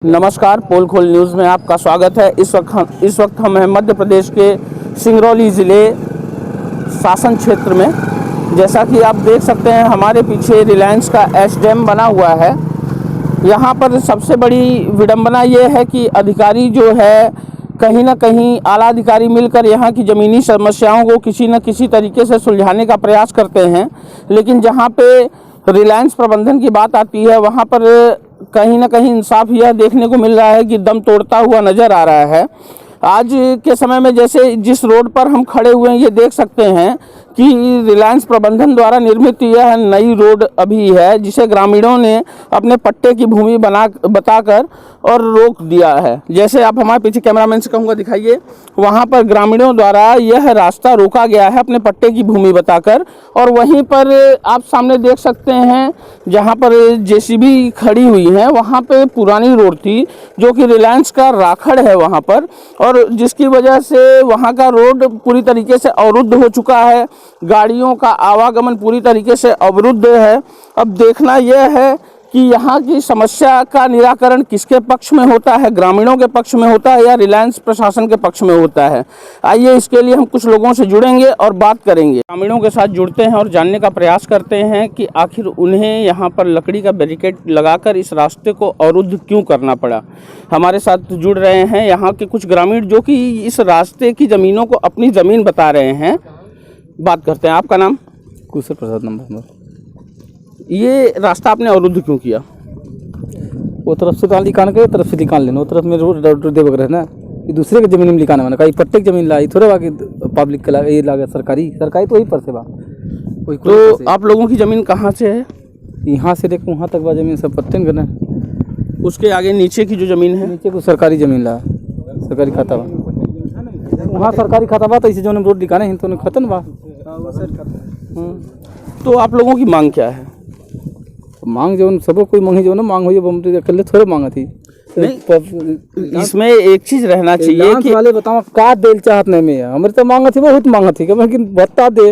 नमस्कार, पोल खोल न्यूज़ में आपका स्वागत है। इस वक्त हम हैं मध्य प्रदेश के सिंगरौली ज़िले शासन क्षेत्र में। जैसा कि आप देख सकते हैं, हमारे पीछे रिलायंस का एच डैम बना हुआ है। यहाँ पर सबसे बड़ी विडंबना ये है कि अधिकारी जो है कहीं ना कहीं आला अधिकारी मिलकर यहाँ की ज़मीनी समस्याओं को किसी न किसी तरीके से सुलझाने का प्रयास करते हैं, लेकिन जहाँ पे रिलायंस प्रबंधन की बात आती है वहाँ पर कहीं ना कहीं इंसाफ यह देखने को मिल रहा है कि दम तोड़ता हुआ नज़र आ रहा है। आज के समय में जैसे जिस रोड पर हम खड़े हुए हैं, ये देख सकते हैं कि रिलायंस प्रबंधन द्वारा निर्मित यह नई रोड अभी है, जिसे ग्रामीणों ने अपने पट्टे की भूमि बताकर और रोक दिया है। जैसे आप हमारे पीछे कैमरामैन से कहूँगा दिखाइए, वहाँ पर ग्रामीणों द्वारा यह रास्ता रोका गया है अपने पट्टे की भूमि बताकर। और वहीं पर आप सामने देख सकते हैं जहाँ पर जेसीबी खड़ी हुई है, वहाँ पे पुरानी रोड थी जो कि रिलायंस का राखड़ है वहाँ पर, और जिसकी वजह से वहाँ का रोड पूरी तरीके से अवरुद्ध हो चुका है। गाड़ियों का आवागमन पूरी तरीके से अवरुद्ध है। अब देखना यह है कि यहाँ की समस्या का निराकरण किसके पक्ष में होता है, ग्रामीणों के पक्ष में होता है या रिलायंस प्रशासन के पक्ष में होता है। आइए, इसके लिए हम कुछ लोगों से जुड़ेंगे और बात करेंगे। ग्रामीणों के साथ जुड़ते हैं और जानने का प्रयास करते हैं कि आखिर उन्हें यहाँ पर लकड़ी का बैरिकेड लगाकर इस रास्ते को अवरुद्ध क्यों करना पड़ा। हमारे साथ जुड़ रहे हैं यहाँ के कुछ ग्रामीण जो कि इस रास्ते की ज़मीनों को अपनी ज़मीन बता रहे हैं। बात करते हैं। आपका नाम? कुशल प्रसाद नंबर। ये रास्ता आपने अवरुद्ध क्यों किया? वो तरफ से लिखान के तरफ से लिखान लेना, वो तरफ में रोड देवक रहे ना, ये दूसरे के जमीन में लिखाना मैंने कहा पट्टे की जमीन लाई थोड़े बाकी पब्लिक के ये लागे सरकारी तो वही पर से बा। तो आप लोगों की ज़मीन कहाँ से है? यहाँ से लेकर वहाँ तक बा जमीन सब पट्टे में करना। उसके आगे नीचे की जो ज़मीन है, नीचे को सरकारी जमीन ला, सरकारी खाता बा, वहाँ सरकारी खाता बा। तो इसे जो रोड लिखाने हैं तो खत्म बा। तो आप लोगों की मांग क्या है? मांग जो सब कोई मांगी जो ना मांग हुई बमते अकेले थोड़े मांगा थी। इसमें एक चीज रहना चाहिए कि वाले बताओ का दिल चाहत नहीं में हमारे तो मांगा थी, बहुत मांगा थी कि बता दे,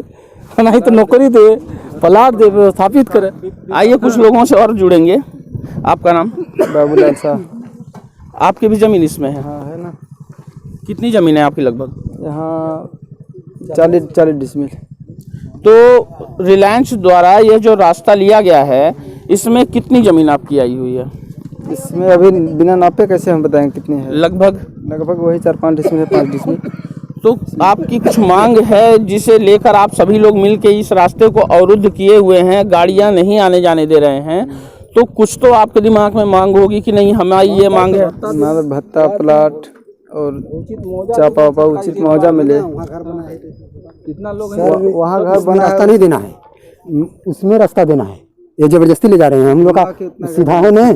नहीं तो नौकरी दे, प्लाट दे, स्थापित करे। आइए कुछ लोगों से और जुड़ेंगे। आपका नाम? बाबूलाल साहब। आपकी भी जमीन इसमें है? हाँ है ना। कितनी जमीन है आपकी लगभग? यहाँ 40 डिसमिल। तो रिलायंस द्वारा ये जो रास्ता लिया गया है, इसमें कितनी ज़मीन आपकी आई हुई है? इसमें अभी बिना नापे कैसे हम बताएं कितनी है? लगभग वही 4-5 डिसमिल है, 5 डिसमिल। तो आपकी कुछ मांग है जिसे लेकर आप सभी लोग मिलके इस रास्ते को अवरुद्ध किए हुए हैं, गाड़ियां नहीं आने जाने दे रहे हैं, तो कुछ तो आपके दिमाग में मांग होगी कि नहीं हमारी ये मांग है? भत्ता, प्लाट और चापा वापा उचित मुआवजा मिले। कितना लोग वहाँ घर बना, रास्ता नहीं देना है, उसमें रास्ता देना है। ये जबरदस्ती ले जा रहे हैं हम लोग का सीधा है ना,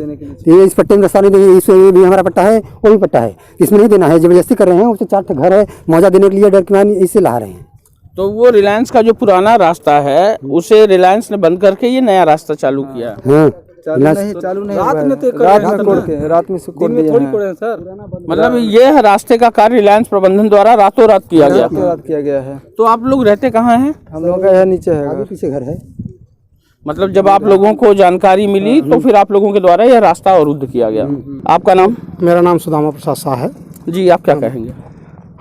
ये इस पट्टे में रास्ता नहीं देंगे, इस भी हमारा पट्टा है, वो भी पट्टा है, इसमें नहीं देना है, जबरदस्ती कर रहे हैं। उससे 4 घर है, मुआवजा देने के लिए डर के इससे ला रहे हैं। तो वो रिलायंस का जो पुराना रास्ता है उसे रिलायंस ने बंद करके ये नया रास्ता चालू किया। हाँ, चालू नहीं रात में से कोड दिए हैं सर। मतलब ये रास्ते का कार्य रिलायंस प्रबंधन द्वारा रातों रात किया गया है। तो आप लोग रहते कहाँ हैं? हम लोग का नीचे है, आगे पीछे घर है। मतलब जब आप लोगों को जानकारी मिली तो फिर आप लोगों के द्वारा यह रास्ता अवरुद्ध किया गया। आपका नाम? मेरा नाम सुदामा प्रसाद शाह है जी। आप क्या कहेंगे?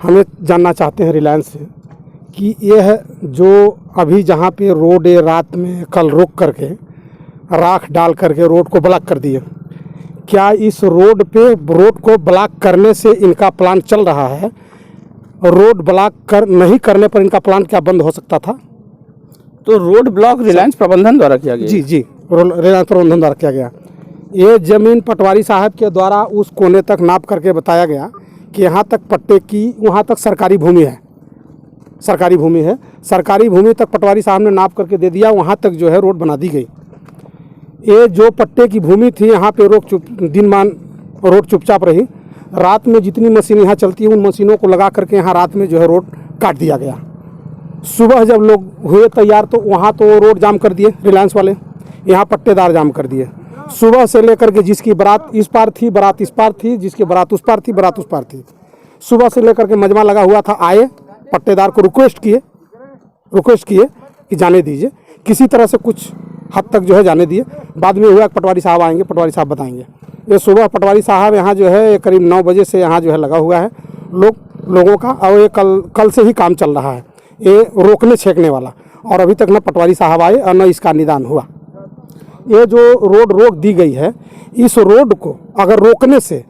हमें जानना चाहते हैं रिलायंस से कि यह जो अभी जहाँ पे रोड रात में कल रोक करके राख डाल करके रोड को ब्लॉक कर दिए, क्या इस रोड पे रोड को ब्लॉक करने से इनका प्लान चल रहा है? रोड ब्लॉक नहीं करने पर इनका प्लान क्या बंद हो सकता था? तो रोड ब्लॉक रिलायंस प्रबंधन द्वारा किया गया? जी, रिलायंस प्रबंधन द्वारा किया गया। ये ज़मीन पटवारी साहब के द्वारा उस कोने तक नाप करके बताया गया कि यहाँ तक पट्टे की, वहाँ तक सरकारी भूमि है, सरकारी भूमि तक पटवारी साहब ने नाप करके दे दिया, वहाँ तक जो है रोड बना दी गई। ये जो पट्टे की भूमि थी यहाँ पे दिनमान रोड चुपचाप रही। रात में जितनी मशीन यहाँ चलती है उन मशीनों को लगा करके यहाँ रात में जो है रोड काट दिया गया। सुबह जब लोग हुए तैयार तो वहाँ तो रोड जाम कर दिए रिलायंस वाले, यहाँ पट्टेदार जाम कर दिए। सुबह से लेकर के जिसकी बारात इस पार थी, बारात इस पार थी, जिसकी बारात उस पार थी, बारात उस पार थी, सुबह से लेकर के मजमा लगा हुआ था। आए पट्टेदार को रिक्वेस्ट किए कि जाने दीजिए, किसी तरह से कुछ हद तक जो है जाने दिए। बाद में हुआ पटवारी साहब आएंगे, पटवारी साहब बताएंगे। ये सुबह पटवारी साहब यहाँ जो है ये करीब 9 बजे से यहाँ जो है लगा हुआ है लोगों का, और ये कल से ही काम चल रहा है ये रोकने छेकने वाला, और अभी तक न पटवारी साहब आए और न इसका निदान हुआ। ये जो रोड रोक दी गई है, इस रोड को अगर रोकने से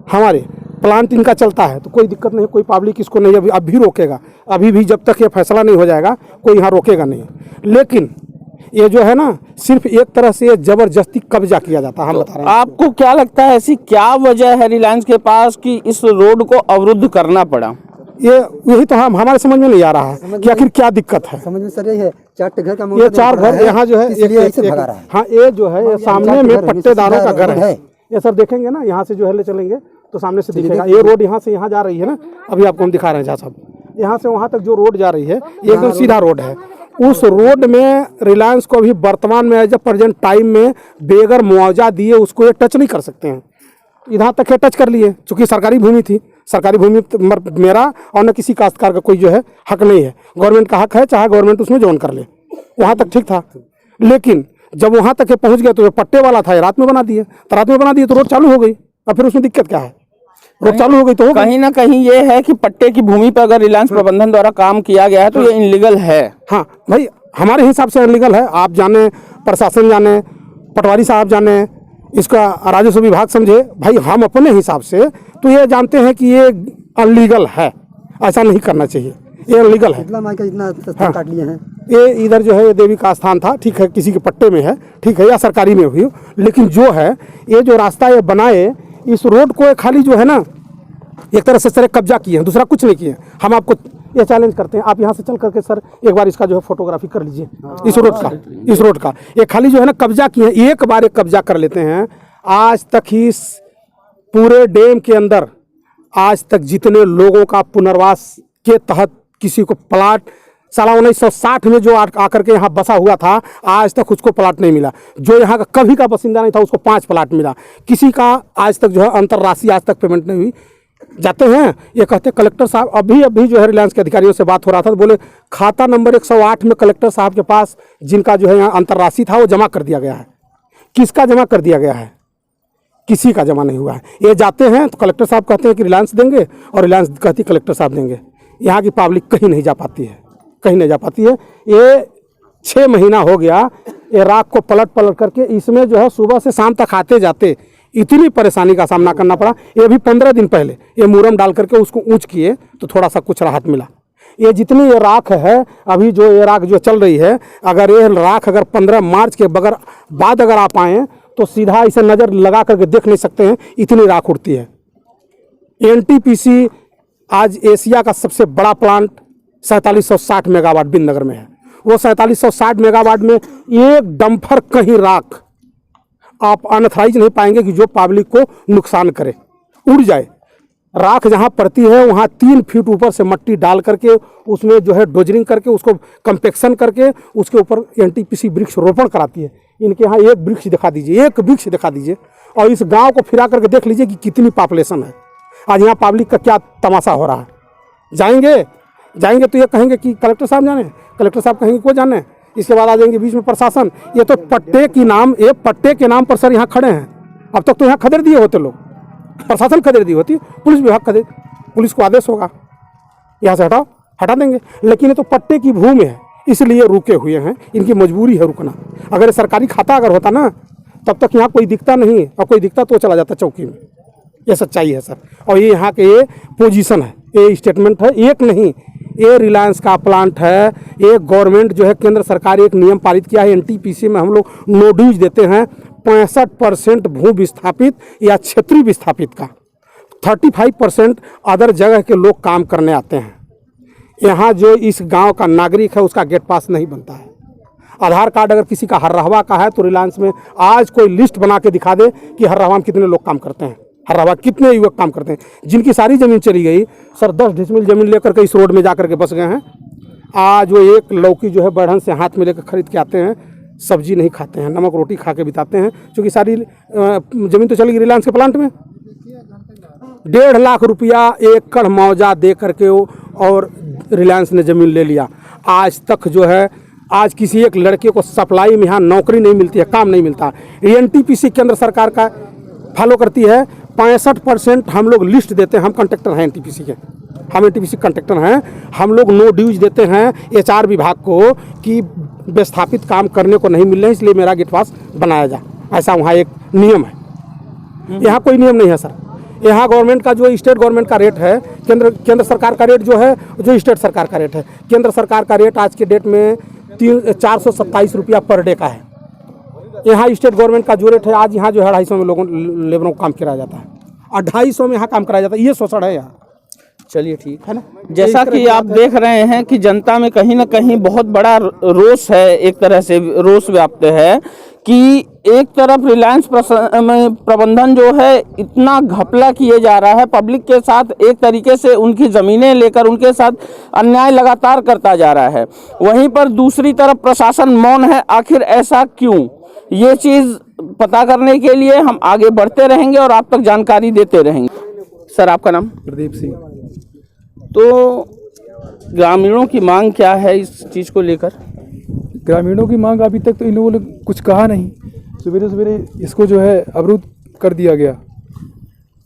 हमारे प्लांट इनका चलता है तो कोई दिक्कत नहीं, कोई पब्लिक इसको नहीं अब भी रोकेगा। अभी भी जब तक ये फैसला नहीं हो जाएगा कोई यहाँ रोकेगा नहीं। लेकिन ये जो है ना, सिर्फ एक तरह से ये जबरदस्ती कब्जा किया जाता है। हम बता रहे हैं। आपको क्या लगता है ऐसी क्या वजह है रिलायंस के पास कि इस रोड को अवरुद्ध करना पड़ा? यही तो हमारे समझ में नहीं आ रहा है कि आखिर क्या दिक्कत है। समझ में सर यही है, 4 घर का ये 4 घर यहाँ जो है हाँ, ये जो है ये सामने में पट्टेदारों का घर है। ये सर देखेंगे ना, यहाँ से जो है ले चलेंगे तो सामने से दिखेगा। ये रोड यहाँ से यहाँ जा रही है ना, अभी आपको हम दिखा रहे हैं जहाँ साहब, यहाँ से वहाँ तक जो रोड जा रही है ये एकदम सीधा रोड है। उस रोड में रिलायंस को अभी वर्तमान में एज ए प्रेजेंट टाइम में बेगर मुआवजा दिए उसको ये टच नहीं कर सकते हैं। इधर तक ये टच कर लिए, चूँकि सरकारी भूमि थी। सरकारी भूमि मेरा और न किसी काश्तकार का कोई जो है हक नहीं है। गवर्नमेंट का हक है, चाहे गवर्नमेंट उसमें जोन कर ले। वहाँ तक ठीक था, लेकिन जब वहाँ तक ये पहुँच गया तो ये पट्टे वाला था, ये रात में बना दिए। तो रात में बना दिए तो रोड चालू हो गई। अब फिर उसमें दिक्कत क्या है? रोड चालू हो गई तो कहीं ना कहीं ये है कि पट्टे की भूमि पर अगर रिलायंस प्रबंधन द्वारा काम किया गया है तो ये इनलीगल है। हाँ भाई, हमारे हिसाब से इनलीगल है। आप जाने, प्रशासन जाने, पटवारी साहब जाने, इसका राजस्व विभाग समझे, भाई हम अपने हिसाब से तो ये जानते हैं कि ये अनलीगल है, ऐसा नहीं करना चाहिए, ये अनलीगल है। इतना काट लिए हैं। ये इधर जो है ये देवी का स्थान था, ठीक है, किसी के पट्टे में है, ठीक है, या सरकारी में हुई, लेकिन जो है ये जो रास्ता ये बनाए, इस रोड को खाली जो है ना एक तरह से सर कब्जा किए हैं, दूसरा कुछ नहीं किए। हम आपको ये चैलेंज करते हैं, आप यहाँ से चल करके सर एक बार इसका जो है फोटोग्राफी कर लीजिए इस रोड का ये खाली जो है ना कब्जा किए हैं। एक बार एक कब्जा कर लेते हैं। आज तक ही पूरे डैम के अंदर आज तक जितने लोगों का पुनर्वास के तहत किसी को प्लाट साला 1960 में जो आकर के यहाँ बसा हुआ था, आज तक उसको प्लाट नहीं मिला। जो यहाँ का कभी का बासिंदा नहीं था उसको 5 प्लाट मिला। किसी का आज तक जो है अंतर्राशि आज तक पेमेंट नहीं हुई। जाते हैं ये कहते कलेक्टर साहब, अभी जो है रिलायंस के अधिकारियों से बात हो रहा था तो बोले खाता नंबर 108 में कलेक्टर साहब के पास जिनका जो है यहाँ अंतर्राशि था वो जमा कर दिया गया है। किसका जमा कर दिया गया है? किसी का जमा नहीं हुआ है। ये जाते हैं तो कलेक्टर साहब कहते हैं कि रिलायंस देंगे, और रिलायंस कहती है कलेक्टर साहब देंगे। यहाँ की पब्लिक कहीं नहीं जा पाती है, कहीं नहीं जा पाती है। ये 6 महीना हो गया ये राख को पलट करके इसमें जो है सुबह से शाम तक आते जाते इतनी परेशानी का सामना करना पड़ा। ये भी 15 दिन पहले ये मुरम डाल करके उसको ऊंच किए तो थोड़ा सा कुछ राहत मिला। ये जितनी ये राख है, अभी जो ये राख जो चल रही है, अगर ये राख अगर 15 मार्च के बाद अगर आप आएँ तो सीधा इसे नज़र लगा करके देख नहीं सकते हैं, इतनी राख उड़ती है। NTPC आज एशिया का सबसे बड़ा प्लांट 4760 मेगावाट बिंदनगर में है। वो 4760 मेगावाट में एक डंपर कहीं राख आप अनथराइज नहीं पाएंगे कि जो पब्लिक को नुकसान करे, उड़ जाए। राख जहाँ पड़ती है वहाँ 3 फीट ऊपर से मट्टी डाल करके उसमें जो है डोजरिंग करके उसको कंपेक्शन करके उसके ऊपर NTPC वृक्ष रोपण कराती है। इनके यहाँ एक वृक्ष दिखा दीजिए, एक वृक्ष दिखा दीजिए, और इस गांव को फिरा करके देख लीजिए कि कितनी पॉपुलेशन है। आज यहाँ पब्लिक का क्या तमाशा हो रहा है। जाएंगे तो ये कहेंगे कि कलेक्टर साहब जाने, कलेक्टर साहब कहेंगे को जाने, इसके बाद आ जाएंगे बीच में प्रशासन। ये तो पट्टे के नाम पर सर यहाँ खड़े हैं। अब तक तो यहाँ खदेड़ दिए होते लोग, प्रशासन खदेड़ दी होती, पुलिस विभाग पुलिस को आदेश होगा यहाँ से हटाओ, हटा देंगे। लेकिन ये तो पट्टे की भूमि है, इसलिए रुके हुए हैं, इनकी मजबूरी है रुकना। अगर सरकारी खाता अगर होता ना तब तक यहाँ कोई दिखता नहीं, और कोई दिखता तो चला जाता चौकी में। ये सच्चाई है सर, और ये यहाँ के ये पोजीशन है, ये स्टेटमेंट है, एक नहीं, ये रिलायंस का प्लांट है। ये गवर्नमेंट जो है केंद्र सरकार एक नियम पारित किया है, NTPC में हम लोग नो ड्यूज देते हैं 65% भू विस्थापित या क्षेत्रीय विस्थापित का, 35% अदर जगह के लोग काम करने आते हैं। यहाँ जो इस गांव का नागरिक है उसका गेट पास नहीं बनता है। आधार कार्ड अगर किसी का हर्रावा का है तो रिलायंस में आज कोई लिस्ट बना के दिखा दे कि हर्रावा में कितने लोग काम करते हैं, हर्रावा कितने युवक काम करते हैं। जिनकी सारी ज़मीन चली गई सर, 10 डिसमिल ज़मीन लेकर के इस रोड में जा कर के बस गए हैं। आज वो एक लौकी जो है बढ़न से हाथ में लेकर खरीद के आते हैं, सब्जी नहीं खाते हैं, नमक रोटी खा के बिताते हैं, क्योंकि सारी ज़मीन तो चली गई रिलायंस के प्लांट में। 1.5 लाख रुपया एकड़ मुआवजा दे करके और रिलायंस ने ज़मीन ले लिया। आज तक जो है आज किसी एक लड़के को सप्लाई में यहाँ नौकरी नहीं मिलती है, काम नहीं मिलता। एनटीपीसी केंद्र सरकार का फॉलो करती है। 65% हम लोग लिस्ट देते हैं, हम कंट्रैक्टर हैं एनटीपीसी के, हम एनटीपीसी कंट्रैक्टर हैं। हम लोग नो ड्यूज देते हैं एचआर विभाग को कि विस्थापित काम करने को नहीं मिल रहे, इसलिए मेरा गेट पास बनाया जा, ऐसा वहाँ एक नियम है। यहाँ कोई नियम नहीं है सर। यहाँ गवर्नमेंट का जो स्टेट गवर्नमेंट का रेट है, केंद्र सरकार का रेट जो है, जो स्टेट सरकार का रेट है, केंद्र सरकार का रेट आज के डेट में 427 रुपया पर डे का है। यहाँ स्टेट गवर्नमेंट का जो रेट है, आज यहाँ जो है 250 में लोगों लेबरों को काम कराया जाता है और 250 में यहाँ काम कराया जाता है। ये शोषण है यहाँ। चलिए ठीक है ना। जैसा कि आप देख रहे हैं कि जनता में कहीं ना कहीं बहुत बड़ा रोष है, एक तरह से रोष व्याप्त है कि एक तरफ रिलायंस प्रबंधन जो है इतना घपला किए जा रहा है पब्लिक के साथ, एक तरीके से उनकी ज़मीनें लेकर उनके साथ अन्याय लगातार करता जा रहा है। वहीं पर दूसरी तरफ प्रशासन मौन है। आखिर ऐसा क्यों? ये चीज़ पता करने के लिए हम आगे बढ़ते रहेंगे और आप तक जानकारी देते रहेंगे। सर, आपका नाम? प्रदीप सिंह। तो ग्रामीणों की मांग क्या है इस चीज़ को लेकर? ग्रामीणों की मांग अभी तक तो इन लोगों ने कुछ कहा नहीं। सवेरे सवेरे इसको जो है अवरुद्ध कर दिया गया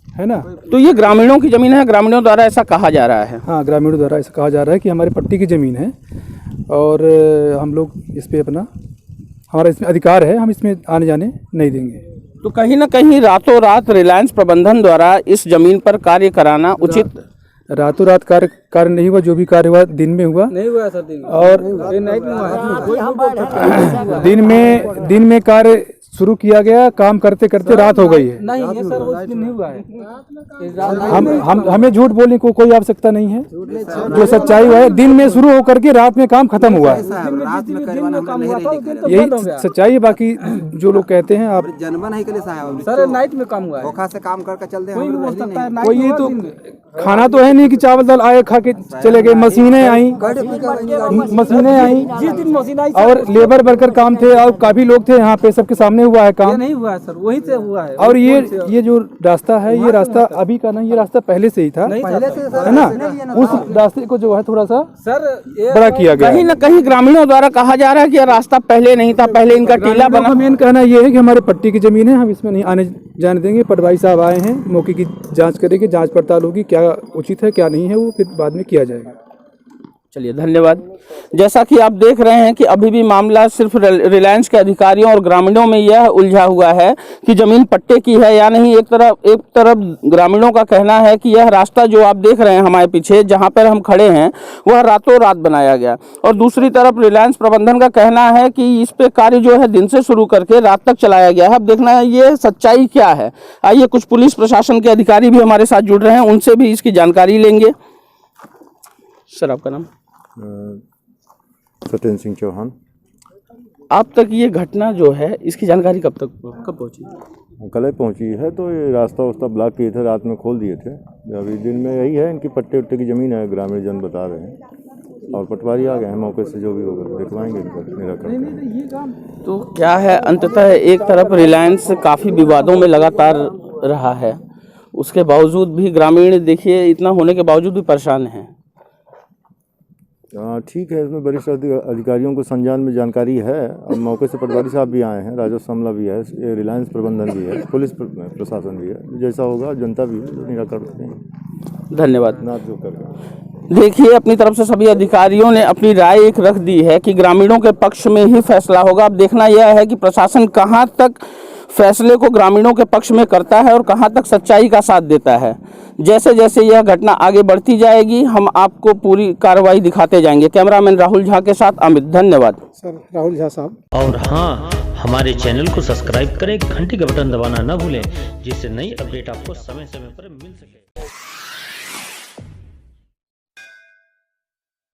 है ना। तो ये ग्रामीणों की ज़मीन है, ग्रामीणों द्वारा ऐसा कहा जा रहा है। हाँ, ग्रामीणों द्वारा ऐसा कहा जा रहा है कि हमारी पट्टी की ज़मीन है और हम लोग इस पे अपना, हमारा इसमें अधिकार है, हम इसमें आने जाने नहीं देंगे। तो कहीं ना कहीं रातों रात रिलायंस प्रबंधन द्वारा इस जमीन पर कार्य कराना उचित? रातों रात कार्य नहीं हुआ। जो भी कार्य हुआ दिन में हुआ, नहीं हुआ सर, दिन और नाइट में हुआ। दिन में कार्य शुरू किया गया, काम करते करते रात हो गई है। नहीं ये सर उस दिन नहीं हुआ है। हमें झूठ बोलने को कोई आवश्यकता नहीं है। जो सच्चाई हुआ है, दिन में शुरू होकर के रात में काम खत्म हुआ है, यही सच्चाई है। बाकी जो लोग कहते हैं आप जनमन है के लिए सर नाइट में काम हुआ है, धोखा से काम करके चलते हैं। कोई ये तो खाना तो है नहीं कि चावल दाल आए खा के चले गए। मशीनें आई जिस दिन मशीन आई और लेबर वर्कर काम थे और काफी लोग थे यहाँ पे, सबके सामने हुआ है काम। नहीं हुआ है सर, वहीं से हुआ है। और ये जो रास्ता है, ये रास्ता अभी का नहीं, ये रास्ता पहले से ही था, पहले से है ना। उस रास्ते को जो है थोड़ा सा सर बड़ा किया गया। कहीं ना कहीं ग्रामीणों द्वारा कहा जा रहा है कि यह रास्ता पहले नहीं था, पहले इनका टीला बना। मेन कहना ये है कि हमारे पट्टी की जमीन है, हम इसमें नहीं आने जाने देंगे। पटवारी साहब आए हैं, मौके की जांच करेंगे, जांच पड़ताल होगी, क्या उचित है क्या नहीं है, वो फिर बाद में किया जाएगा। चलिए, धन्यवाद। जैसा कि आप देख रहे हैं कि अभी भी मामला सिर्फ रिलायंस के अधिकारियों और ग्रामीणों में यह उलझा हुआ है कि जमीन पट्टे की है या नहीं। एक तरफ ग्रामीणों का कहना है कि यह रास्ता जो आप देख रहे हैं हमारे पीछे, जहां पर हम खड़े हैं, वह रातों रात बनाया गया, और दूसरी तरफ रिलायंस प्रबंधन का कहना है कि इस पे कार्य जो है दिन से शुरू करके रात तक चलाया गया है। अब देखना है ये सच्चाई क्या है। आइए कुछ पुलिस प्रशासन के अधिकारी भी हमारे साथ जुड़ रहे हैं, उनसे भी इसकी जानकारी लेंगे। सर, आपका नाम? सत्येंद्र सिंह चौहान। आप तक ये घटना जो है इसकी जानकारी कब पहुंची? कल पहुंची है। तो ये रास्ता ब्लॉक किए थे, रात में खोल दिए थे। अभी दिन में यही है, इनकी पट्टे उट्टे की ज़मीन है, ग्रामीण जन बता रहे हैं, और पटवारी आ गए हैं मौके से, जो भी होगा दिखवाएंगे इनका निराकरण। तो क्या है, अंततः एक तरफ रिलायंस काफ़ी विवादों में लगातार रहा है, उसके बावजूद भी ग्रामीण देखिए इतना होने के बावजूद भी परेशान हैं। ठीक है, इसमें वरिष्ठ अधिकारियों को संज्ञान में जानकारी है। अब मौके से पटवारी साहब भी आए हैं, राजस्व अमला भी है, रिलायंस प्रबंधन भी है, पुलिस प्रशासन भी है, जैसा होगा जनता भी निराकरण करेंगे। धन्यवाद। ना जो कर देखिए, अपनी तरफ से सभी अधिकारियों ने अपनी राय एक रख दी है कि ग्रामीणों के पक्ष में ही फैसला होगा। अब देखना यह है कि प्रशासन कहां तक फैसले को ग्रामीणों के पक्ष में करता है और कहां तक सच्चाई का साथ देता है। जैसे जैसे यह घटना आगे बढ़ती जाएगी, हम आपको पूरी कार्रवाई दिखाते जाएंगे। कैमरामैन राहुल झा के साथ अमित। धन्यवाद। सर, राहुल झा साहब। और हाँ, हमारे चैनल को सब्सक्राइब करें, घंटी का बटन दबाना न भूलें, जिससे नई अपडेट आपको समय समय पर मिल सके।